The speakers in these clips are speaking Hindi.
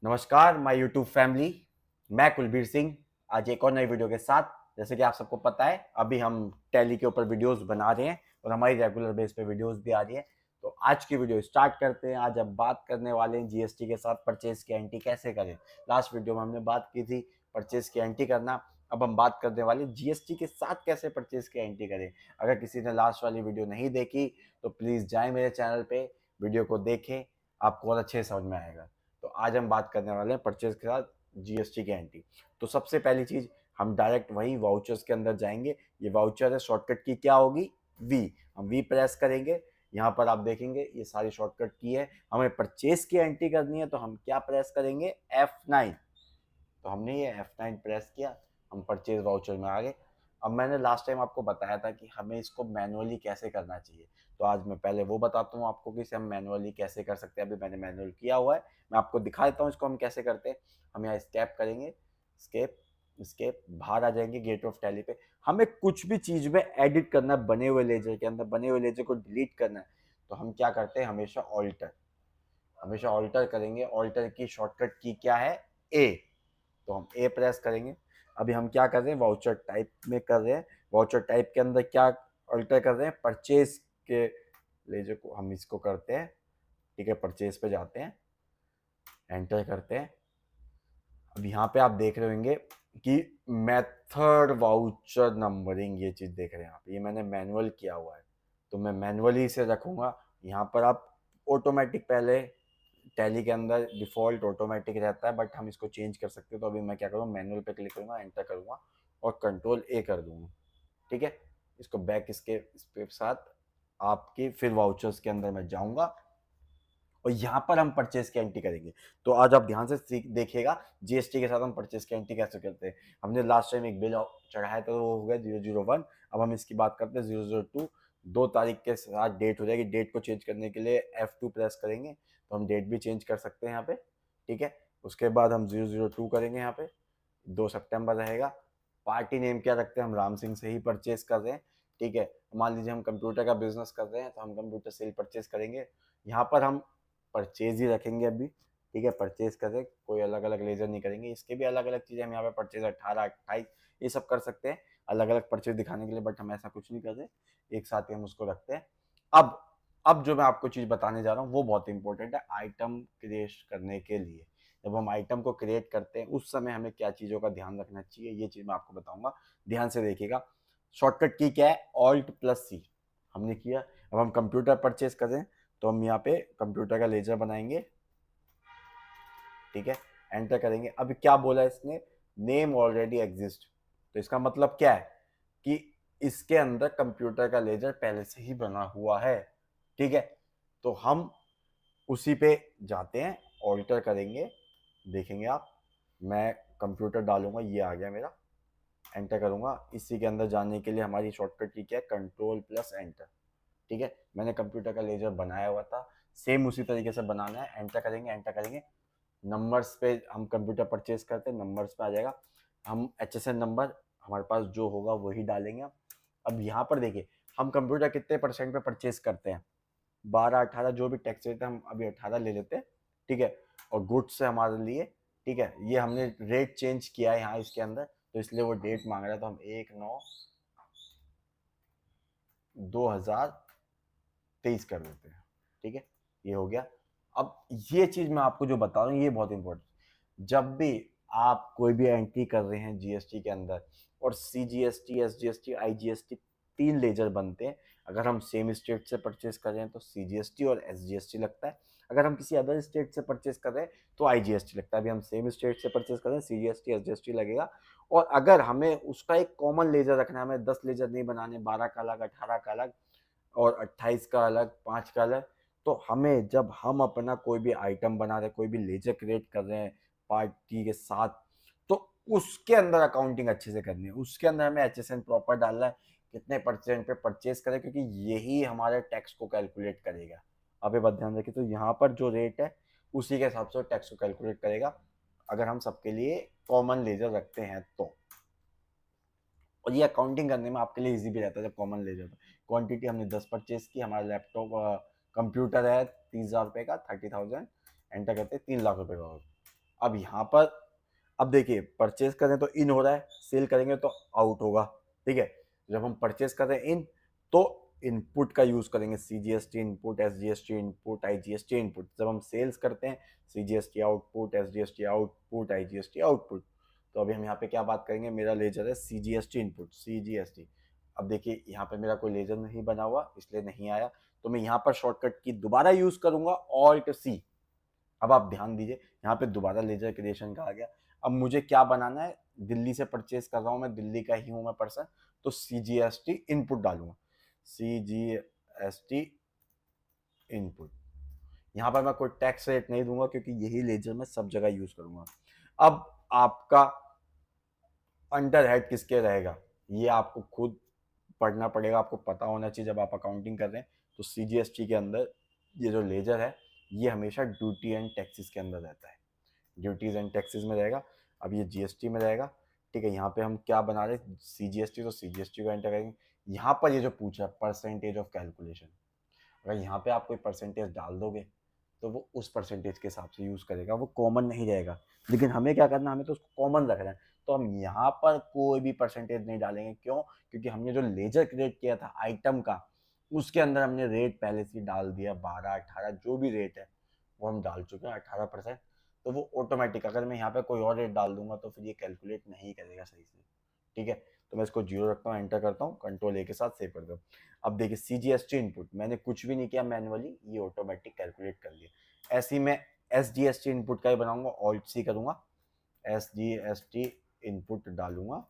नमस्कार माय यूट्यूब फैमिली। मैं कुलबीर सिंह आज एक और नई वीडियो के साथ। जैसे कि आप सबको पता है अभी हम टैली के ऊपर वीडियोस बना रहे हैं और हमारी रेगुलर बेस पे वीडियोस भी आ रही है। तो आज की वीडियो स्टार्ट करते हैं। आज अब बात करने वाले हैं जीएसटी के साथ परचेज की एंट्री कैसे करें। लास्ट वीडियो में हमने बात की थी परचेज की एंट्री करना। अब हम बात करने वाले जीएसटी के साथ कैसे परचेज की एंट्री करें। अगर किसी ने लास्ट वाली वीडियो नहीं देखी तो प्लीज़ जाएँ मेरे चैनल पे, वीडियो को देखें, आपको और अच्छे समझ में आएगा। तो आज हम बात करने वाले हैं परचेज के साथ जीएसटी की एंट्री। तो सबसे पहली चीज हम डायरेक्ट वही वाउचर्स के अंदर जाएंगे। ये वाउचर है, शॉर्टकट की क्या होगी, वी। हम वी प्रेस करेंगे। यहाँ पर आप देखेंगे ये सारी शॉर्टकट की है। हमें परचेज की एंट्री करनी है तो हम क्या प्रेस करेंगे, F9। तो हमने ये F9 प्रेस किया, हम परचेज वाउचर में आ गए। अब मैंने लास्ट टाइम आपको बताया था कि हमें इसको मैनुअली कैसे करना चाहिए। तो आज मैं पहले वो बताता हूँ आपको कि इसे हम मैनुअली कैसे कर सकते हैं। अभी मैंने मैनुअल किया हुआ है, मैं आपको दिखा देता हूँ इसको हम कैसे करते हैं। हम यहाँ स्केप करेंगे, स्केप स्केप बाहर आ जाएंगे गेट ऑफ टैली पे। हमें कुछ भी चीज में एडिट करना है, बने हुए लेजर के अंदर बने हुए लेजर को डिलीट करना है। तो हम क्या करते हैं, हमेशा ऑल्टर करेंगे। ऑल्टर की शॉर्टकट की क्या है, ए। तो हम ए प्रेस करेंगे। अभी हम क्या कर रहे हैं, वाउचर टाइप में कर रहे हैं। वाउचर टाइप के अंदर क्या अल्टर कर रहे हैं, परचेज के लेजर को हम इसको करते हैं। ठीक है, परचेज पे जाते हैं, एंटर करते हैं। अब यहाँ पे आप देख रहे होंगे कि मेथड वाउचर नंबरिंग, ये चीज देख रहे हैं आप, ये मैंने मैनुअल किया हुआ है तो मैं मैनुअली इसे रखूंगा। यहाँ पर आप ऑटोमेटिक, पहले टैली के अंदर डिफॉल्ट ऑटोमेटिक रहता है बट हम इसको चेंज कर सकते हैं। तो अभी मैं क्या करूँगा, मैनुअल पे क्लिक करूँगा, एंटर करूँगा और कंट्रोल ए कर दूंगा। ठीक है, इसको बैक इसके साथ आपके फिर वाउचर्स के अंदर मैं जाऊँगा और यहाँ पर हम परचेज की एंट्री करेंगे। तो आज आप ध्यान से देखिएगा जीएसटी के साथ हम परचेज की एंट्री कैसे करते हैं। हमने लास्ट टाइम एक बिल चढ़ाया था, वो हो गया 001। अब हम इसकी बात करते हैं 002। 2 तारीख के साथ डेट हो जाएगी। डेट को चेंज करने के लिए F2 प्रेस करेंगे तो हम डेट भी चेंज कर सकते हैं यहाँ पे। ठीक है, उसके बाद हम 002 करेंगे, यहाँ पे 2 सितंबर रहेगा। पार्टी नेम क्या रखते हैं, हम राम सिंह से ही परचेज कर रहे हैं। ठीक है, मान लीजिए हम कंप्यूटर का बिजनेस कर रहे हैं तो हम कंप्यूटर से ही परचेज करेंगे। यहाँ पर हम परचेज ही रखेंगे अभी। ठीक है, परचेज करें, कोई अलग अलग लेजर नहीं करेंगे। इसके भी अलग अलग चीज़ें हम यहाँ पे परचेज 18, 28 ये सब कर सकते हैं अलग अलग परचेज दिखाने के लिए, बट हम ऐसा कुछ नहीं कर रहे। एक साथ ही हम उसको रखते हैं। अब जो मैं आपको चीज़ बताने जा रहा हूँ वो बहुत इंपॉर्टेंट है आइटम क्रिएट करने के लिए। जब हम आइटम को क्रिएट करते हैं उस समय हमें क्या चीज़ों का ध्यान रखना चाहिए, ये चीज़ मैं आपको बताऊंगा। ध्यान से देखिएगा। शॉर्टकट की क्या है, Alt+C हमने किया। अब हम कंप्यूटर परचेज करें तो हम यहाँ पे कंप्यूटर का लेजर बनाएंगे। ठीक है, एंटर करेंगे। अभी क्या बोला इसने, नेम ऑलरेडी एग्जिस्ट। तो इसका मतलब क्या है कि इसके अंदर कंप्यूटर का लेजर पहले से ही बना हुआ है। ठीक है, तो हम उसी पे जाते हैं, ऑल्टर करेंगे। देखेंगे आप, मैं कंप्यूटर डालूंगा, ये आ गया मेरा, एंटर करूंगा। इसी के अंदर जाने के लिए हमारी शॉर्टकट की क्या है, कंट्रोल+एंटर। ठीक है, मैंने कंप्यूटर का लेजर बनाया हुआ था, सेम उसी तरीके से बनाना है। एंटर करेंगे, एंटर करेंगे। नंबर्स पे हम कंप्यूटर परचेज करते हैं, नंबर्स पे आ जाएगा। हम HSN नंबर हमारे पास जो होगा वही डालेंगे। अब यहाँ पर देखिए हम कंप्यूटर कितने परसेंट पे परचेज करते हैं, 12, 18 जो भी टैक्स रेट है, हम अभी 18 ले लेते हैं। ठीक है, और गुड्स से हमारे लिए, ठीक है, ये हमने रेट चेंज किया है यहाँ इसके अंदर तो इसलिए वो डेट मांग रहा है। तो हम 1/9/2023 कर देते हैं। ठीक है, ये हो गया। अब ये चीज मैं आपको जो बता रहा हूँ ये बहुत इंपॉर्टेंट। जब भी आप कोई भी एंट्री कर रहे हैं जीएसटी के अंदर, और CGST, SGST, IGST 3 लेजर बनते हैं। अगर हम सेम स्टेट से परचेज कर रहे हैं तो CGST और SGST लगता है। अगर हम किसी अदर स्टेट से परचेज कर रहे हैं तो IGST लगता है। अभी हम सेम स्टेट से परचेज कर रहे हैं, CGST SGST लगेगा। और अगर हमें उसका एक कॉमन लेजर रखना है, हमें 10 लेजर नहीं बनाने, 12 का अलग, 18 का अलग और 28 का अलग, 5 का अलग, तो हमें जब हम अपना कोई भी आइटम बना रहे हैं, कोई भी लेजर क्रिएट कर रहे हैं पार्टी के साथ, तो उसके अंदर अकाउंटिंग अच्छे से करनी है। उसके अंदर हमें HSN प्रॉपर डालना है, कितने परसेंट पे परचेज करें, क्योंकि यही हमारे टैक्स को कैलकुलेट करेगा। अब ये बात ध्यान रखिए, तो यहाँ पर जो रेट है उसी के हिसाब से टैक्स को कैलकुलेट करेगा, अगर हम सबके लिए कॉमन लेजर रखते हैं तो। और ये अकाउंटिंग करने में आपके लिए इजी भी रहता है जब कॉमन ले जाता है। क्वांटिटी हमने 10 परचेज की, हमारा लैपटॉप कंप्यूटर है 30,000 रुपये का, 30,000। एंटर करते हैं, 3 लाख रुपये का। अब यहाँ पर अब देखिए परचेज करें तो इन हो रहा है, सेल करेंगे तो आउट होगा, ठीक है। जब हम परचेज कर रहे हैं इन, तो इनपुट का यूज करेंगे, CGST input, SGST input, IGST input. जब हम सेल्स करते हैं, CGST output, SGST output, IGST output. तो अभी हम यहाँ पे क्या बात करेंगे, मेरा लेजर है सीजीएसटी इनपुट, सीजीएसटी। अब देखिए यहाँ पे मेरा कोई लेजर नहीं बना हुआ, इसलिए नहीं आया, तो मैं यहाँ पर शॉर्टकट की दोबारा यूज करूंगा, ऑल्ट सी। अब आप ध्यान दीजिए, यहाँ पे दोबारा लेजर क्रिएशन का आ गया। अब मुझे क्या बनाना है, दिल्ली से परचेज कर रहा हूँ मैं, दिल्ली का ही हूँ मैं पर्सन, तो सीजीएसटी इनपुट डालूंगा, सीजीएसटी इनपुट। यहाँ पर मैं कोई टैक्स रेट नहीं दूंगा क्योंकि यही लेजर मैं सब जगह यूज करूंगा। अब आपका अंडर हेड किसके रहेगा, ये आपको खुद पढ़ना पड़ेगा, आपको पता होना चाहिए जब आप अकाउंटिंग कर रहे हैं। तो सीजीएसटी के अंदर ये जो लेजर है, ये हमेशा ड्यूटी एंड टैक्सेस के अंदर रहता है, ड्यूटीज एंड टैक्सेस में रहेगा। अब ये जीएसटी में रहेगा, ठीक है। यहाँ पे हम क्या बना रहे हैं, सीजीएसटी, तो सीजीएसटी को एंटर करेंगे। यहाँ पर ये जो पूछ रहा है परसेंटेज ऑफ कैलकुलेशन, अगर यहाँ पे आप कोई परसेंटेज डाल दोगे तो वो उस परसेंटेज के हिसाब से यूज करेगा, वो कॉमन नहीं रहेगा। लेकिन हमें क्या करना, हमें तो उसको कॉमन रखना है। तो हम यहाँ पर कोई भी परसेंटेज नहीं डालेंगे, क्यों, क्योंकि हमने जो लेजर क्रिएट किया था आइटम का, उसके अंदर हमने रेट पहले से डाल दिया, 12, 18 जो भी रेट है वो हम डाल चुके हैं, 18%। तो वो ऑटोमेटिक, अगर मैं यहाँ पे कोई और रेट डाल दूंगा तो फिर ये कैलकुलेट नहीं करेगा सही से, ठीक है। तो मैं इसको 0 रखता हूँ, एंटर करता हूँ, कंट्रोल ए के साथ सेव कर दो। अब देखिए सीजीएसटी इनपुट मैंने कुछ भी नहीं किया मैनुअली, ये ऑटोमेटिक कैलकुलेट कर लिया। ऐसे ही मैं एसजीएसटी इनपुट का ही बनाऊंगा, ऑल्ट सी करूंगा, एसजीएसटी इनपुट डालूंगा।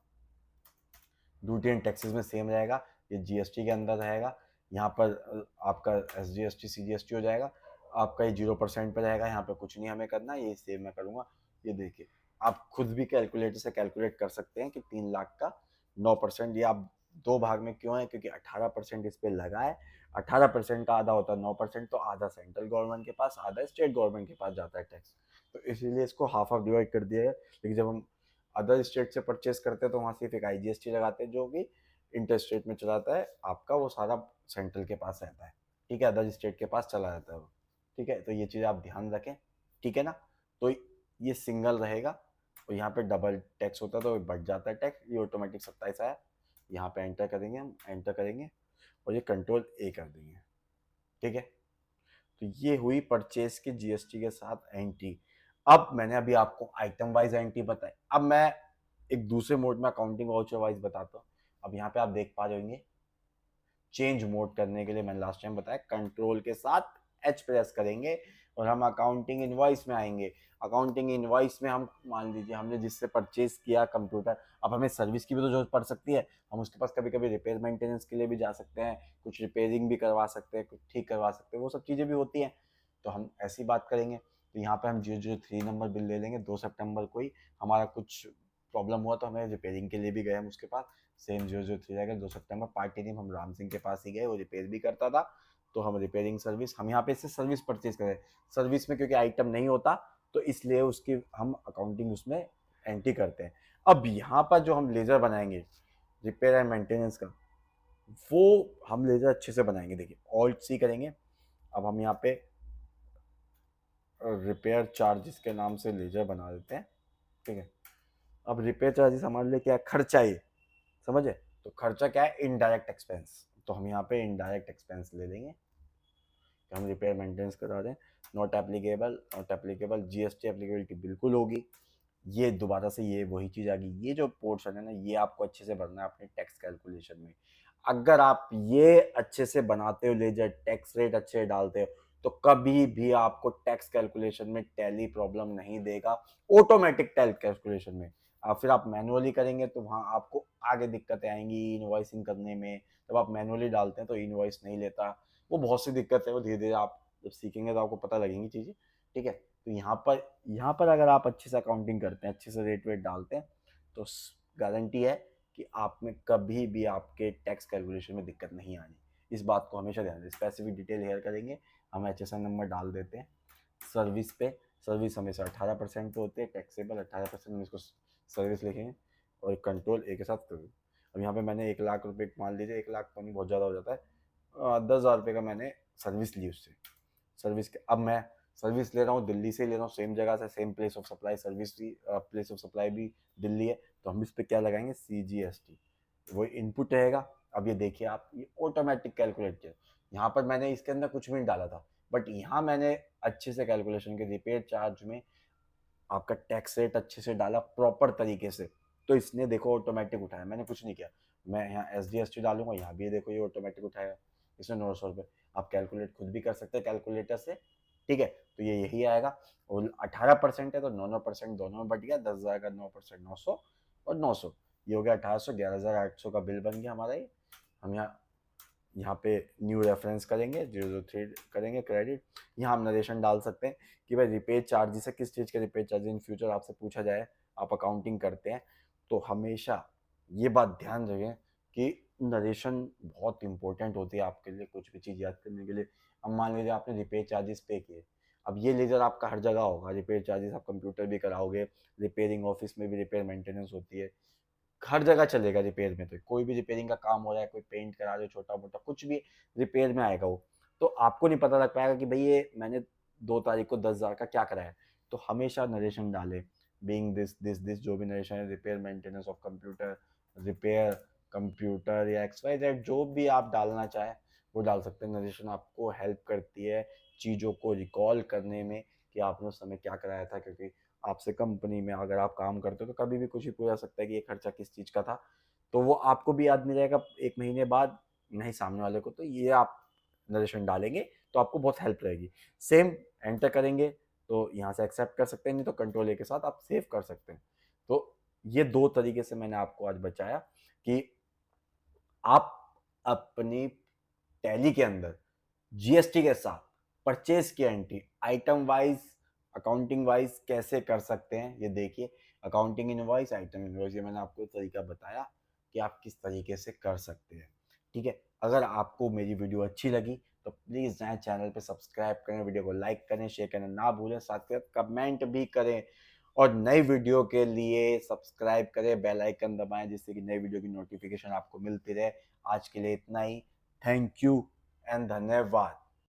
ड्यूटी एंड टैक्सेस में सेम रहेगा, ये जीएसटी के अंदर रहेगा। यहाँ पर आपका एसजीएसटी सीजीएसटी हो जाएगा, आपका ये 0% पे रहेगा, यहाँ पे कुछ नहीं हमें करना, ये सेव मैं करूँगा। ये देखिए आप खुद भी कैलकुलेटर से कैलकुलेट कर सकते हैं कि 3 लाख का 9%, ये आप 2 भाग में क्यों है, क्योंकि 18% इस पर लगा है। 18% का आधा होता है 9%, तो आधा सेंट्रल गवर्नमेंट के पास, आधा स्टेट गवर्नमेंट के पास जाता है टैक्स, तो इसीलिए इसको हाफ हाफ डिवाइड कर दिया है। लेकिन जब हम अदर स्टेट से परचेज करते हैं तो वहाँ सिर्फ एक आईजीएसटी लगाते हैं जो कि इंटर स्टेट में चलाता है, आपका वो सारा सेंट्रल के पास रहता है, ठीक है, अदर स्टेट के पास चला जाता है वो, ठीक है। तो ये चीज़ आप ध्यान रखें, ठीक है ना। तो ये सिंगल रहेगा, और यहाँ पे डबल टैक्स होता है तो बढ़ जाता है टैक्स, ये ऑटोमेटिक 27 आया। यहाँ पे एंटर करेंगे, हम एंटर करेंगे और ये कंट्रोल ए कर देंगे, ठीक है। तो ये हुई परचेज की जीएसटी के साथ एंट्री। अब मैंने अभी आपको आइटम वाइज एंट्री बताई, अब मैं एक दूसरे मोड में अकाउंटिंग वाउचर वाइज बताता हूँ। अब यहाँ पे आप देख पा रहे चेंज मोड करने के लिए मैंने लास्ट टाइम बताया कंट्रोल के साथ एच प्रेस करेंगे और हम अकाउंटिंग इनवॉइस में आएंगे। अकाउंटिंग इनवॉइस में हम मान लीजिए हमने जिससे परचेज किया कंप्यूटर, अब हमें सर्विस की भी तो जरूरत पड़ सकती है, हम उसके पास कभी कभी रिपेयर मेंटेनेंस के लिए भी जा सकते हैं, कुछ रिपेयरिंग भी करवा सकते हैं, कुछ ठीक करवा सकते हैं, वो सब चीज़ें भी होती हैं। तो हम ऐसी बात करेंगे, तो यहाँ पे हम 003 नंबर बिल ले लेंगे। 2 सितंबर को ही हमारा कुछ प्रॉब्लम हुआ तो हमें रिपेयरिंग के लिए भी गए हम उसके पास, सेम 003 रहेगा। 2 सितंबर पार्टी नेम हम राम सिंह के पास ही गए, वो रिपेयर भी करता था, तो हम रिपेयरिंग सर्विस, हम यहाँ पे इससे सर्विस परचेज करें। सर्विस में क्योंकि आइटम नहीं होता तो इसलिए उसकी हम अकाउंटिंग उसमें एंट्री करते हैं। अब यहाँ पर जो हम लेजर बनाएंगे रिपेयर एंड मेंटेनेंस का, वो हम लेजर अच्छे से बनाएंगे। देखिए ऑल्ट सी करेंगे, अब हम यहाँ पे रिपेयर चार्जेस के नाम से लेजर बना देते हैं, ठीक है। अब रिपेयर चार्जेस हमारे लिए क्या है, खर्चा, ये समझे। तो खर्चा क्या है, इनडायरेक्ट एक्सपेंस, तो हम यहाँ पे इनडायरेक्ट एक्सपेंस ले लेंगे कि हम रिपेयर मेंटेनेंस करा रहे हैं। Not applicable, not applicable, GST applicability बिल्कुल होगी। ये दोबारा से ये वही चीज़ आ गई, ये जो पोर्शन है ना, ये आपको अच्छे से भरना है अपने टैक्स कैलकुलेशन में। अगर आप ये अच्छे से बनाते हो, लेजर टैक्स रेट अच्छे डालते हो, तो कभी भी आपको टैक्स कैलकुलेशन में टैली प्रॉब्लम नहीं देगा, ऑटोमेटिक टैक्स कैलकुलेशन में। फिर आप मैनुअली करेंगे तो वहाँ आपको आगे दिक्कतें आएंगी इनवॉइसिंग करने में। जब आप मैनुअली डालते हैं तो इनवॉइस नहीं लेता, वो बहुत सी दिक्कत है, वो धीरे धीरे आप जब सीखेंगे तो आपको पता लगेंगी चीज़ें, ठीक है। तो यहाँ पर अगर आप अच्छे से अकाउंटिंग करते हैं, अच्छे से रेट वेट डालते हैं, तो गारंटी है कि आप में कभी भी आपके टैक्स कैलकुलेशन में दिक्कत नहीं आनी। इस बात को हमेशा ध्यान दें। स्पेसिफिक डिटेल हेयर करेंगे, हम HSN नंबर डाल देते हैं। सर्विस पे, सर्विस हमेशा 18% पे होते हैं, टैक्सेबल 18%, हम इसको सर्विस लिखेंगे और कंट्रोल ए के साथ करेंगे। अब यहाँ पे मैंने 1 लाख रुपये, मान लीजिए 1 लाख तो नहीं, बहुत ज़्यादा हो जाता है, 10,000 रुपये का मैंने सर्विस ली उससे। सर्विस के अब मैं सर्विस ले रहा हूँ दिल्ली से ले रहा हूँ, सेम जगह से, same place of supply, service भी प्लेस ऑफ सप्लाई भी दिल्ली है, तो हम इस पर क्या लगाएंगे, CGST, वो इनपुट रहेगा। अब ये देखिए आप, ये ऑटोमेटिक कैलकुलेट किया, यहाँ पर मैंने इसके अंदर कुछ भी नहीं डाला था, बट यहाँ मैंने अच्छे से कैलकुलेशन के रिपेयर चार्ज में आपका टैक्स रेट अच्छे से डाला प्रॉपर तरीके से, तो इसने देखो ऑटोमेटिक उठाया, मैंने कुछ नहीं किया। मैं यहाँ SGST डालूंगा, यहाँ भी देखो ये ऑटोमेटिक उठाएगा, इसमें 900 रुपये। आप कैलकुलेट खुद भी कर सकते हैं कैलकुलेटर से, ठीक है। तो ये यही आएगा, और 18% है तो 9% दोनों में बट गया, 10,000 का 9%, 900 और 900, ये हो गया 1800, 11,800 का बिल बन गया हमारा ये। हम यहाँ पे न्यू रेफरेंस करेंगे, 003 करेंगे क्रेडिट। यहाँ हम नरेशन डाल सकते हैं कि भाई रिपेयर चार्जेस है, किस चीज़ के रिपेयर चार्जेस इन फ्यूचर आपसे पूछा जाए, आप अकाउंटिंग करते हैं तो हमेशा ये बात ध्यान रखें कि नरेशन बहुत इंपॉर्टेंट होती है आपके लिए, कुछ भी चीज़ याद करने के लिए। अब मान लीजिए आपने रिपेयर चार्जेस पे किए, अब ये लेजर आपका हर जगह होगा, रिपेयर चार्जेस आप कंप्यूटर भी कराओगे, रिपेयरिंग ऑफिस में भी रिपेयर मेंटेनेंस होती है, हर जगह चलेगा रिपेयर में, तो कोई भी रिपेयरिंग का काम हो रहा है, कोई पेंट करा रहे, छोटा मोटा कुछ भी रिपेयर में आएगा वो, तो आपको नहीं पता लग पाएगा कि भाई ये मैंने 2 तारीख को 10,000 का क्या कराया है। तो हमेशा नरेशन डालें, बीइंग दिस दिस दिस, जो भी नरेशन है, repair maintenance of computer, repair computer या XYZ, जो भी आप डालना चाहें वो डाल सकते हैं। नरेशन आपको हेल्प करती है चीज़ों को रिकॉल करने में कि आपने उस समय क्या कराया था, क्योंकि आपसे कंपनी में अगर आप काम करते हो तो कभी भी कुछ भी पूछा सकता है कि ये खर्चा किस चीज़ का था, तो वो आपको भी याद नहीं रहेगा 1 महीने बाद, नहीं सामने वाले को। तो ये आप नरेशन डालेंगे तो आपको बहुत हेल्प रहेगी। सेम एंटर करेंगे तो यहाँ से एक्सेप्ट कर सकते हैं, नहीं तो कंट्रोल A के साथ आप सेव कर सकते हैं। तो ये 2 तरीके से मैंने आपको आज बचाया कि आप अपनी टैली के अंदर GST के साथ परचेज की entry item wise, accounting wise कैसे कर सकते हैं, ये देखिए। अकाउंटिंग इनवॉइस, आइटम इनवॉइस, ये मैंने आपको तरीका बताया कि आप किस तरीके से कर सकते हैं, ठीक है। अगर आपको मेरी वीडियो अच्छी लगी तो प्लीज़ नए चैनल पे सब्सक्राइब करें, वीडियो को लाइक करें, शेयर करना ना भूलें, साथ ही साथ कमेंट भी करें, और नई वीडियो के लिए सब्सक्राइब करें, बेल आइकन दबाएं, जिससे कि नई वीडियो की नोटिफिकेशन आपको मिलती रहे। आज के लिए इतना ही, थैंक यू एंड धन्यवाद।